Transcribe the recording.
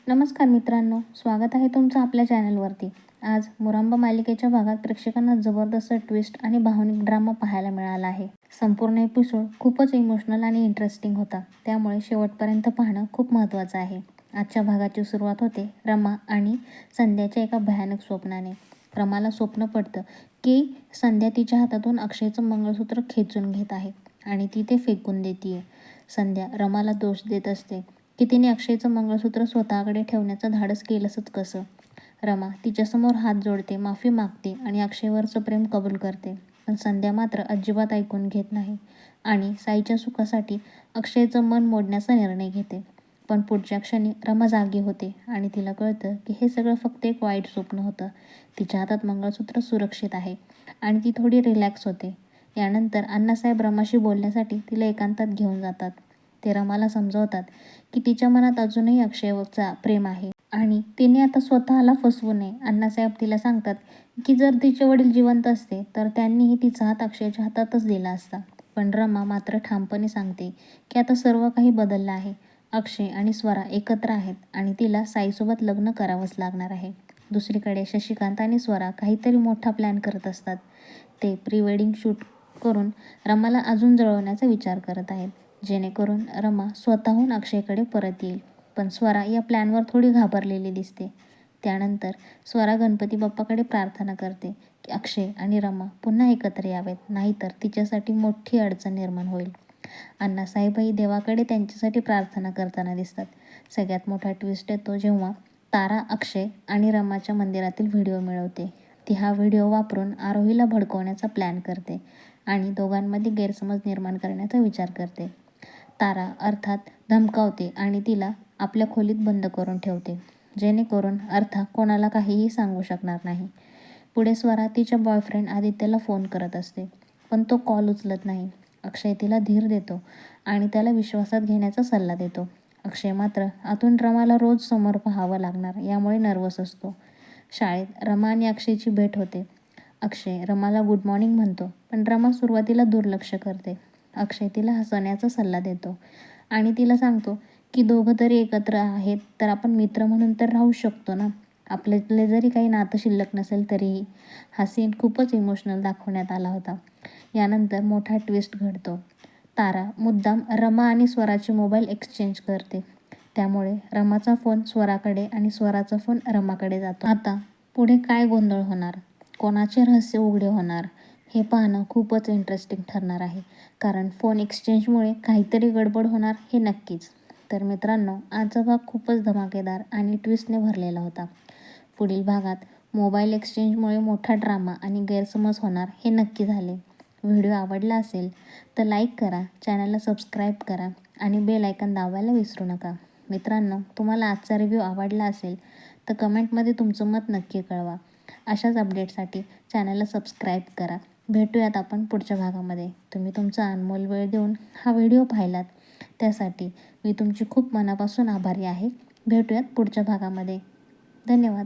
नमस्कार मित्रांनो, स्वागत आहे तुमचं आपल्या चॅनलवरती. आज मुरांबा मालिकेच्या भागात प्रेक्षकांना जबरदस्त ट्विस्ट आणि भावनिक ड्रामा पाहायला मिळाला आहे. संपूर्ण एपिसोड खूपच इमोशनल आणि इंटरेस्टिंग होता, त्यामुळे शेवटपर्यंत पाहणं खूप महत्त्वाचं आहे. आजच्या भागाची सुरुवात होते रमा आणि संध्याच्या एका भयानक स्वप्नाने. रमाला स्वप्न पडतं की संध्या तिच्या हातातून अक्षयचं मंगळसूत्र खेचून घेत आहे आणि ती ते फेकून देतीये. संध्या रमाला दोष देत असते की तिने अक्षयचं मंगळसूत्र स्वतःकडे ठेवण्याचं धाडस केलंच कसं. रमा तिच्यासमोर हात जोडते, माफी मागते आणि अक्षयवरचं प्रेम कबूल करते. पण संध्या मात्र अजिबात ऐकून घेत नाही आणि साईच्या सुखासाठी अक्षयचं मन मोडण्याचा निर्णय घेते. पण पुढच्या क्षणी रमा जागी होते आणि तिला कळतं की हे सगळं फक्त एक वाईट स्वप्न होतं. तिच्या हातात मंगळसूत्र सुरक्षित आहे आणि ती थोडी रिलॅक्स होते. यानंतर अण्णासाहेब रमाशी बोलण्यासाठी तिला एकांतात घेऊन जातात. ते रमाला समजावतात की तिच्या मनात अजूनही अक्षयचा प्रेम आहे आणि तिने आता स्वतःला फसवू नये. अण्णासाहेब तिला सांगतात की जर तिचे वडील जिवंत असते तर त्यांनीही तिचा हात अक्षयच्या हातातच दिला असता. पण रमा मात्र ठामपणे सांगते की आता सर्व काही बदललं आहे. अक्षय आणि स्वरा एकत्र आहेत आणि तिला साईसोबत लग्न करावंच लागणार आहे. दुसरीकडे शशिकांत आणि स्वरा काहीतरी मोठा प्लॅन करत असतात. ते प्री वेडिंग शूट करून रमाला अजून जळवण्याचा विचार करत आहेत, जेणेकरून रमा स्वतःहून अक्षयकडे परत येईल. पण स्वरा या प्लॅनवर थोडी घाबरलेली दिसते. त्यानंतर स्वरा गणपती बाप्पाकडे प्रार्थना करते की अक्षय आणि रमा पुन्हा एकत्र यावेत, नाहीतर तिच्यासाठी मोठी अडचण निर्माण होईल. अण्णासाहेबही देवाकडे त्यांच्यासाठी प्रार्थना करताना दिसतात. सगळ्यात मोठा ट्विस्ट येतो जेव्हा तारा अक्षय आणि रमाच्या मंदिरातील व्हिडिओ मिळवते. ती हा व्हिडिओ वापरून आरोहीला भडकवण्याचा प्लॅन करते आणि दोघांमध्ये गैरसमज निर्माण करण्याचा विचार करते. तारा अर्थात धमकावते आणि तिला आपल्या खोलीत बंद करून ठेवते, जेणेकरून अर्था कोणाला काहीही सांगू शकणार नाही. पुढे स्वरा तिच्या बॉयफ्रेंड आदित्यला फोन करत असते, पण तो कॉल उचलत नाही. अक्षय तिला धीर देतो आणि त्याला विश्वासात घेण्याचा सल्ला देतो. अक्षय मात्र आतून रमाला रोज समोर पाहावं लागणार यामुळे नर्वस असतो. शाळेत रमा आणि अक्षयची भेट होते. अक्षय रमाला गुड मॉर्निंग म्हणतो, पण रमा सुरुवातीला दुर्लक्ष करते. अक्षय तिला हसण्याचा सल्ला देतो आणि तिला सांगतो की दोघं तरी एकत्र आहेत तर आपण मित्र म्हणून तर राहू शकतो ना, आपल्यातले जरी काही नातं शिल्लक नसेल तरीही. हा सीन खूपच इमोशनल दाखवण्यात आला होता. यानंतर मोठा ट्विस्ट घडतो. तारा मुद्दाम रमा आणि स्वराचे मोबाईल एक्सचेंज करते. त्यामुळे रमाचा फोन स्वराकडे आणि स्वराचा फोन रमाकडे जातो. आता पुढे काय गोंधळ होणार, कोणाचे रहस्य उघडे होणार हे पाहणं खूपच इंटरेस्टिंग ठरणार आहे. कारण फोन एक्सचेंजमुळे काहीतरी गडबड होणार हे नक्कीच. तर मित्रांनो, आजचा भाग खूपच धमाकेदार आणि ट्विस्टने भरलेला होता. पुढील भागात मोबाईल एक्सचेंजमुळे मोठा ड्रामा आणि गैरसमज होणार हे नक्की झाले. व्हिडिओ आवडला असेल तर लाईक करा, चॅनलला सबस्क्राईब करा आणि बेल आयकॉन दाबायला विसरू नका. मित्रांनो, तुम्हाला आजचा रिव्ह्यू आवडला असेल तर कमेंटमध्ये तुमचं मत नक्की कळवा. अशाच अपडेटसाठी चॅनलला सबस्क्राईब करा. भेटूयात आपण पुढच्या भागामध्ये. तुम्ही तुमचा अनमोल वेळ देऊन हा व्हिडिओ पाहिलात त्यासाठी मी तुमची खूप मनापासून आभारी आहे. भेटूयात पुढच्या भागामध्ये. धन्यवाद.